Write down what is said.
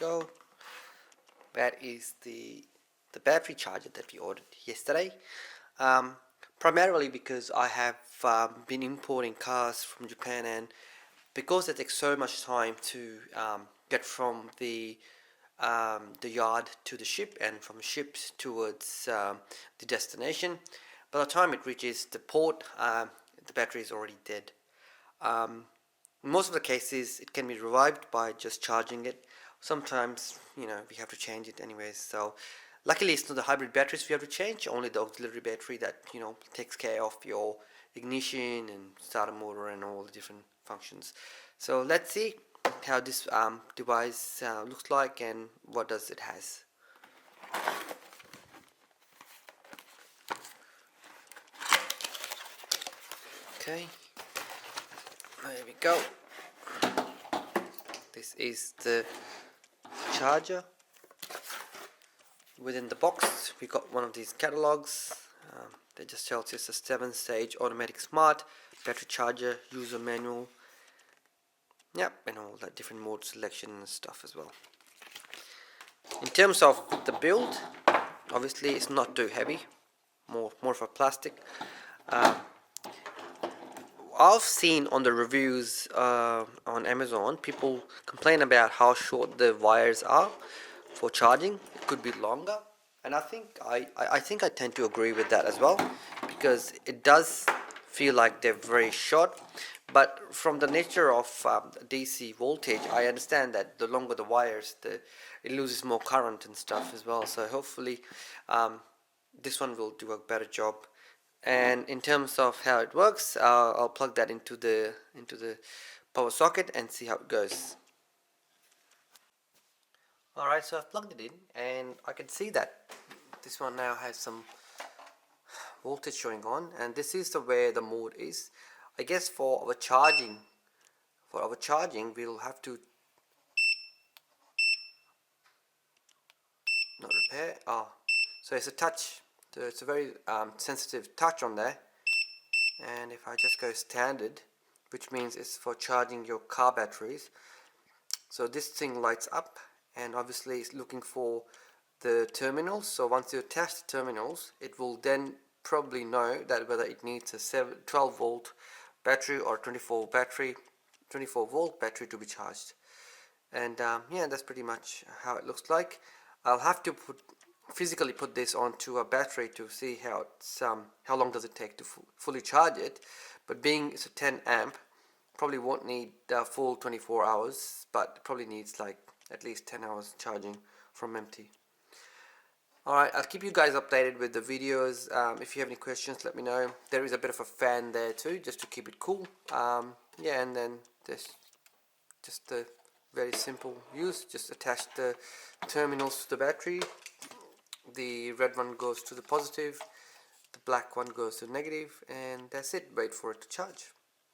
go. That is the battery charger that we ordered yesterday. Primarily because I have been importing cars from Japan, and because it takes so much time to get from the yard to the ship and from ships towards the destination. By the time it reaches the port, the battery is already dead. In most of the cases, it can be revived by just charging it. Sometimes, we have to change it anyways. So, luckily, it's not the hybrid batteries we have to change, only the auxiliary battery that, takes care of your ignition and starter motor and all the different functions. So, let's see how this device looks like and what does it has. Okay, there we go. This is the charger. Within the box we got one of these catalogs that just tells us a 7-stage automatic smart battery charger, user manual, and all that different mode selection and stuff as well. In terms of the build, obviously it's not too heavy, more of a plastic. I've seen on the reviews on Amazon, people complain about how short the wires are for charging. It could be longer, and I think I tend to agree with that as well, because it does feel like they're very short. But from the nature of DC voltage, I understand that the longer the wires, it loses more current and stuff as well. So hopefully this one will do a better job. And in terms of how it works, I'll plug that into the power socket and see how it goes. Alright, so I've plugged it in and I can see that this one now has some voltage showing on, and this is the way the mode is. I guess for our charging we'll have to not repair. So it's a touch. So it's a very sensitive touch on there, and if I just go standard, which means it's for charging your car batteries, so this thing lights up, and obviously it's looking for the terminals. So once you attach the terminals, it will then probably know that whether it needs a 12 volt battery or 24 volt battery to be charged. And that's pretty much how it looks like. I'll have to physically put this onto a battery to see how long does it take to fully charge it. But being it's a 10 amp, probably won't need full 24 hours, but probably needs like at least 10 hours charging from empty. Alright, I'll keep you guys updated with the videos. If you have any questions, let me know. There is a bit of a fan there too, just to keep it cool. And then just the very simple use. Just attach the terminals to the battery. The red one goes to the positive, the black one goes to negative, and that's it. Wait for it to charge.